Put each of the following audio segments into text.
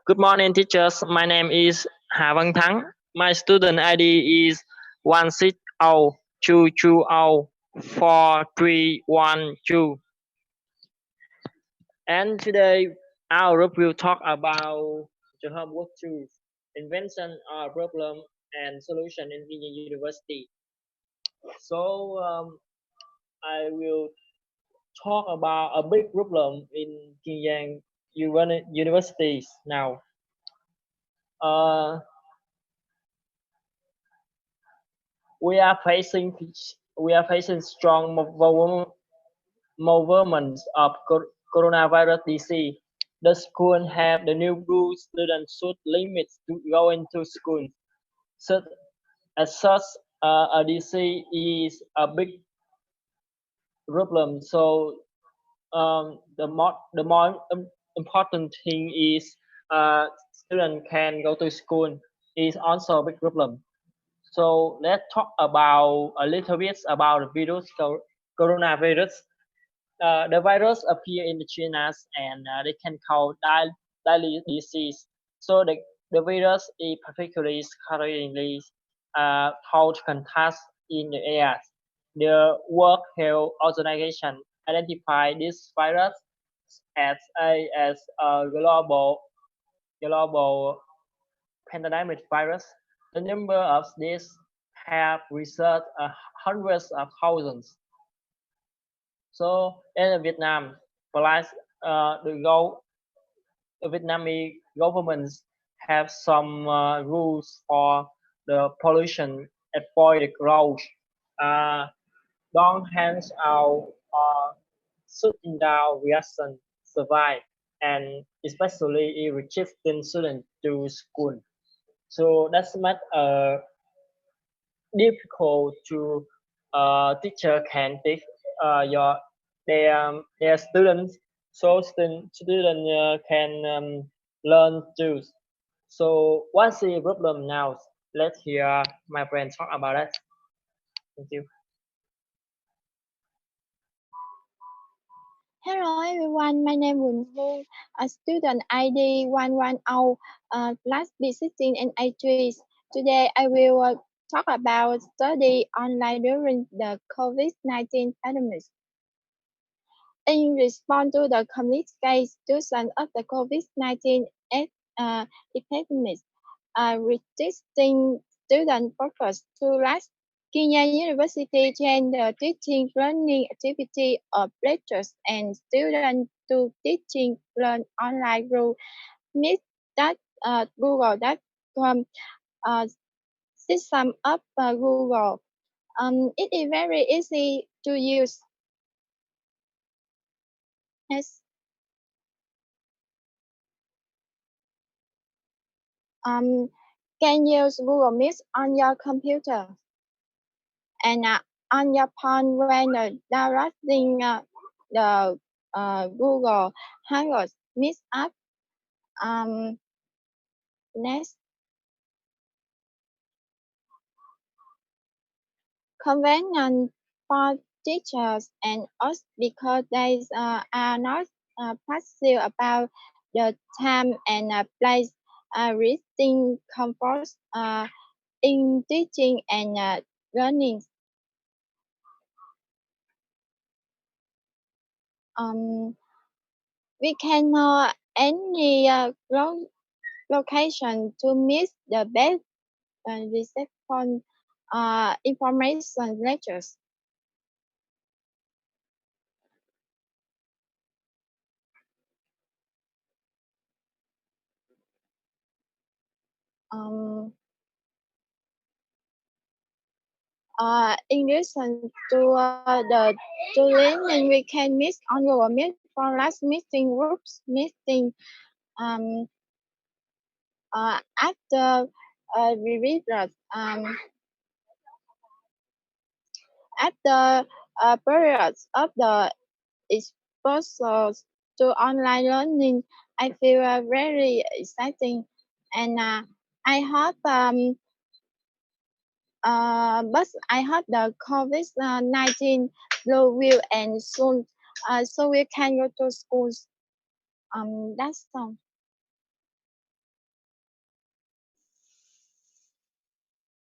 Good morning, teachers. My name is Hà Văn Thắng. My student ID is 160220431 And today our group will talk about the homework tools, invention, problem, and solution in Kien Giang University. So I will talk about a big problem in Kien Giang Universities now. We are facing strong movements of coronavirus disease. The school have the new rules. Students should limit to going to school. So, as such, a disease is a big problem. So the more important thing is student can go to school is also a big problem. So let's talk about a little bit about the virus coronavirus. The virus appear in the China and they can cause daily disease. So the virus is particularly currently called contact in the air. The World Health Organization identified this virus as a global pandemic virus. The number of these have reached hundreds of thousands. So in Vietnam, plus the Vietnamese government have some rules for the pollution, avoid the growth, don't hands out or shutting down reaction survive, and especially restricting students to school. So that's much difficult to teacher can teach their students, so student can learn too. So what's the problem now? Let's hear my friend talk about it. Thank you. Hello everyone, my name is Quỳnh Hương, a student ID 110 class B16 and A3. Today I will talk about study online during the COVID-19 pandemic. In response to the complete situation of the COVID-19 epidemic, restricting student focus to last Kien Giang University changed the teaching learning activity of lectures and students to teaching learn online through Meet.google.com system of Google. It is very easy to use. Yes. Can use Google Meet on your computer and on your phone when downloading the Google Hangouts Meet app. Next, convenient for teachers and us because they are not passive about the time and place, reading comfort in teaching and learning. We can know any location to meet the best reception information lectures. In addition to the learning, we can meet on Google Meet for last meeting, groups meeting. After we read that after periods of the exposure to online learning, I feel very exciting, and I hope but I hope the COVID-19 will end soon, so we can go to schools. That's all.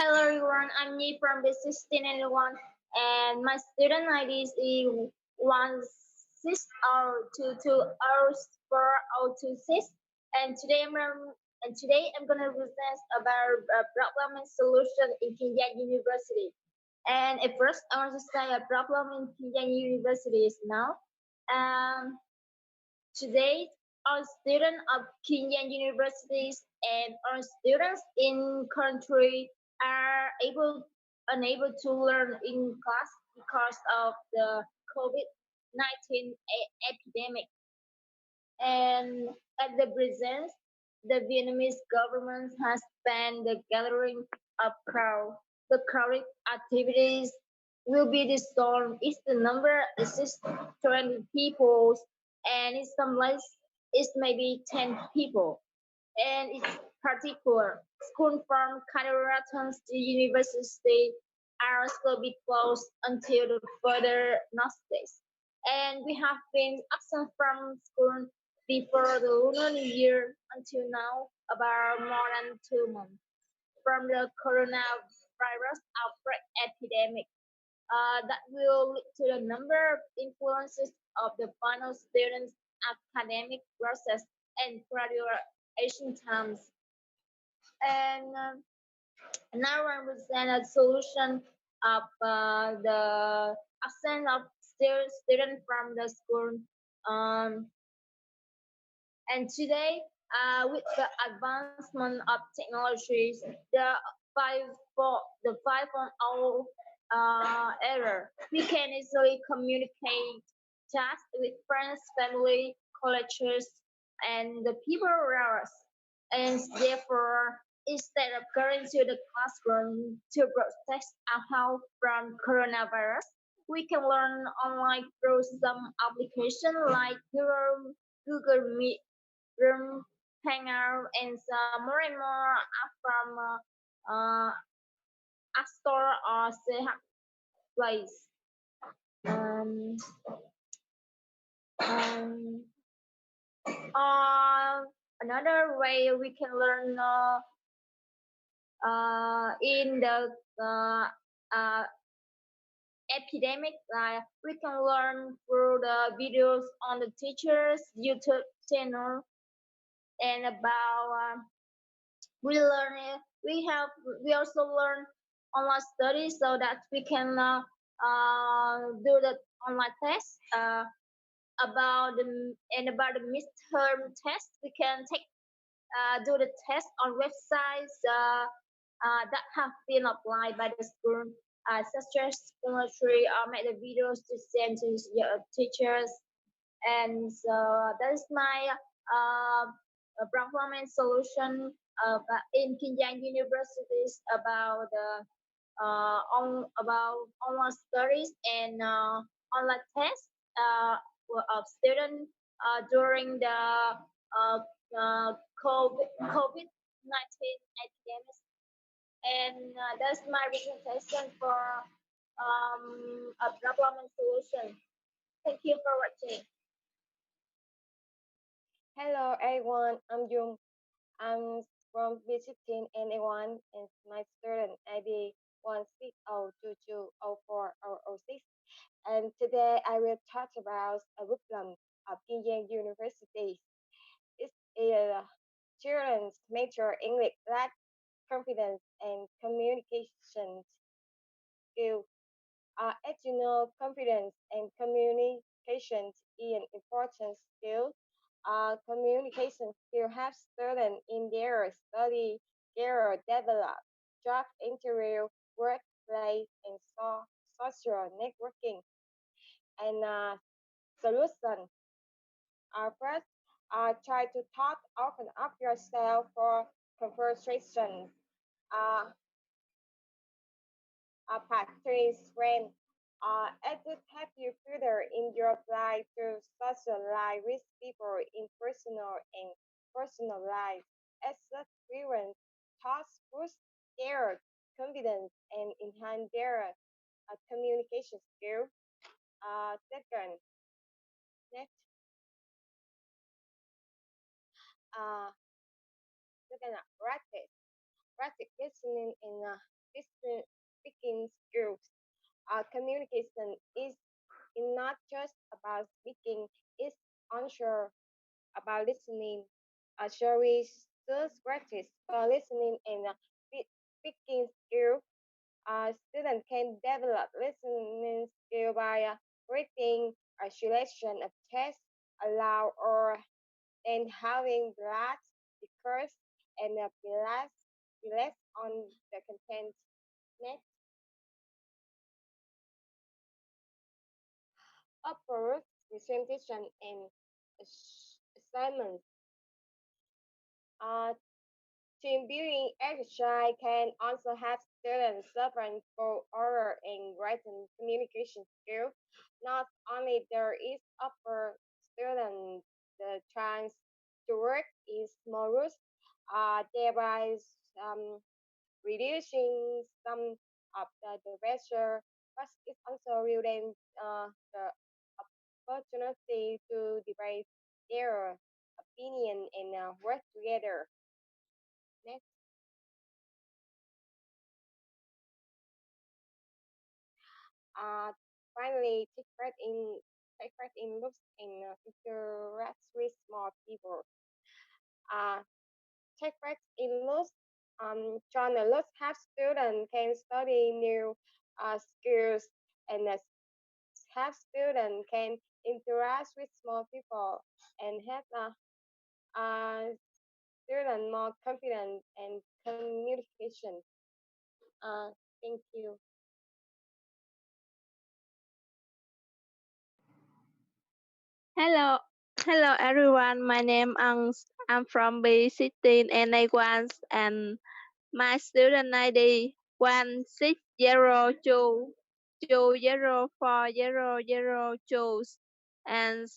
Hello everyone, I'm Nhi from B1681 and my student ID is 1602202426 and today I'm gonna present about problem and solution in Kien Giang University. And at first I want to say a problem in Kien Giang University is now. Today, our students of Kien Giang universities and our students in country are unable to learn in class because of the COVID-19 epidemic. And at the present, the Vietnamese government has banned the gathering of crowd. The crowded activities will be dissolved if the number exceeds 20 people, and in some places it may be 10 people. And in particular, schools from kindergarten to university are still be closed until the further notice. And we have been absent from school before the Lunar New Year until now, about more than 2 months from the coronavirus outbreak epidemic. That will lead to the number of influences of the final students' academic process and graduation times. And now I present a solution of the absence of students from the school. And today, with the advancement of technologies, the 5.0 era, we can easily communicate just with friends, family, colleagues, and the people around us. And therefore, instead of going to the classroom to protect our health from coronavirus, we can learn online through some application like Google Meet, Room, Hangout, and more and more app from App Store or CH Place. Um, um, Another way we can learn in the epidemic, we can learn through the videos on the teachers' YouTube channel and about we also learn online studies so that we can do the online test about the midterm test. We can do the test on websites that have been applied by the school, such as scholarship, make the videos to send to your teachers. And so that is my problem and solution in Kien Giang universities about about online studies and online tests of students during the COVID-19 epidemic. And that's my presentation for a problem and solution. Thank you for watching. Hello everyone, I'm Dung. I'm from B1681 and my student ID 1602204006. And today I will talk about a problem of Kien Giang University. It's a children's major English lack confidence and communication skills. As you know, confidence and communication is an important skill. Communication skills have students in their study, career develop, job interview, workplace, and social networking. And solution. First, try to talk, open up yourself for conversation. Uh, practice friend. It would help you further in your apply to socialize with people in personal and personal life. As such, experience thoughts boost their confidence and enhance their communication skill. Second, next, uh, second, practice. Practice listening and speaking skills. Communication is not just about speaking, it's also about listening. Shall we still practice for listening and speaking skill? Students can develop listening skill by reading a selection of tests aloud or then having glass because and relax on the content. Next, upper presentation and assignments. Uh, Team building exercise can also help students suffering for oral and written communication skills. Not only there is upper student the chance to work in small groups, thereby reducing some of the pressure, but it also will then the opportunity to debate their opinion and work together. Next. Uh, Finally, take part in looks and interact with small people. Uh, Take part in looks. John looks have students can study new skills and have students can interact with small people and have student more confident and communication. Thank you. Hello everyone. My name is I'm from B16 and I want and my student ID 1602204002. And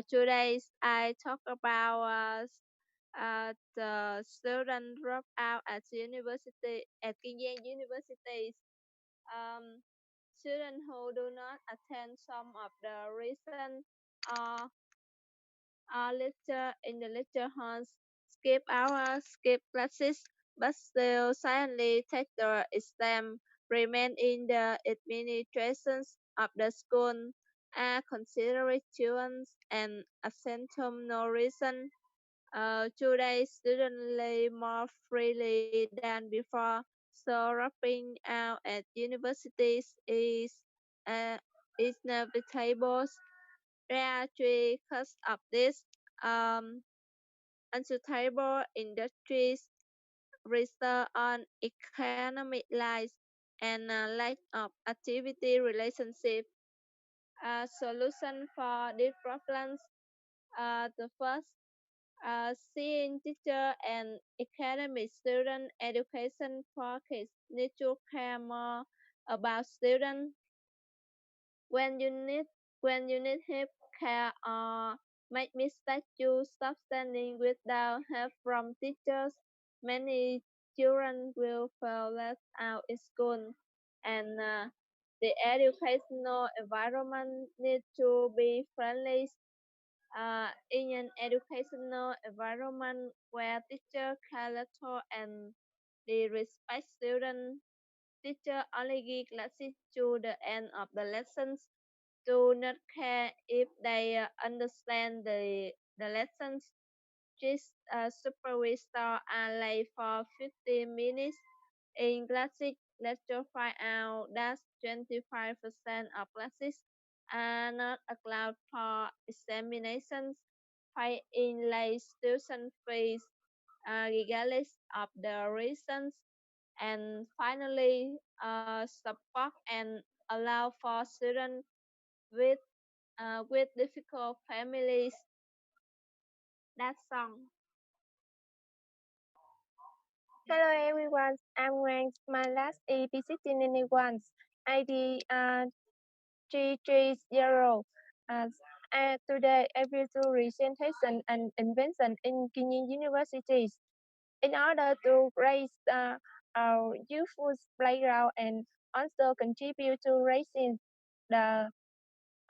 today I talk about the student drop out at university at Kien Giang University. Um, Students who do not attend some of the recent uh, lecture in the lecture halls, skip hours, skip classes, but still silently take the exam, remain in the administrations of the school, are considered students and absenteeism no reason. Today, students live more freely than before, so dropping out at universities uh, is inevitable. There are three causes of this: um, unsuitable industries, research on economic life, and lack of activity relationship. Solution for these problems. The first, seeing teacher and academic student education focus need to care more about student when you need help, care, or make mistakes, you stop standing without help from teachers. Many children will feel left out in school, and the educational environment needs to be friendly. In an educational environment where teachers care little and they respect students, teacher only give classes to the end of the lessons, do not care if they understand the lessons. Just supervisor are late for 15 minutes. In classic lecture, find out that 25% of classes are not allowed for examinations. Pay in late tuition fees, regardless of the reasons. And finally, support and allow for students with difficult families. That's all. Hello everyone, I'm Ngoan. My last EP1691 ID 330. Today I will do presentation and invention in Kien Giang University in order to raise our youthful playground and also contribute to raising the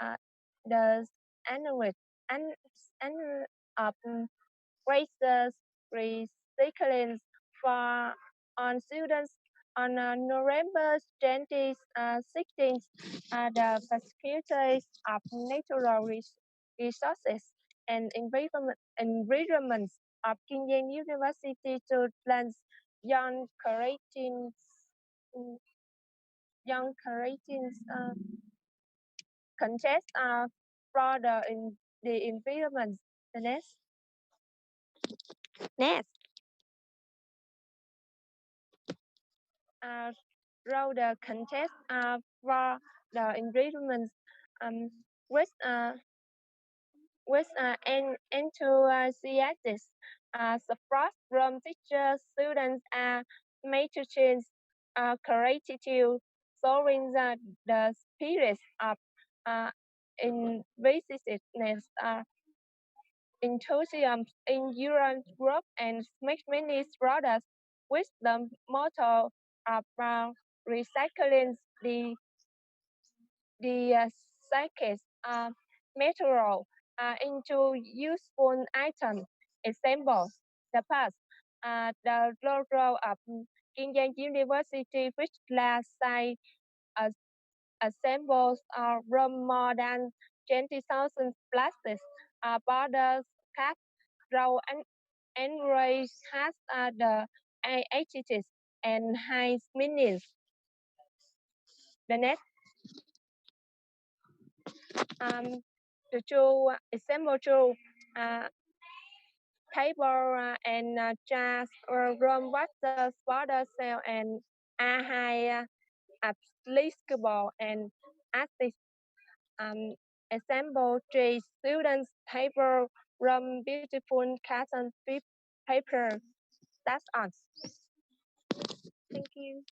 uh, the annual and of raises recycling for on students On November 2016, the Faculty of Natural Resources and Environment of Kien Giang University to plans young creatines contest for the environment. The next row the contest for the environment with an enthusiastic support from teachers, students, and matrons created to showing the spirit of invasiveness, enthusiasm in your group and make many products with the motto of recycling the cycles material into useful items. Examples, the past, the logo of Kien Giang University, which last site assembles from more than 20,000 plastics, borders, caps, row, and race has the entities and high meanings. The next, the two example two, table and jazz or room water border cell and are high applicable and artist. Example three, students table from beautiful cotton paper. That's all.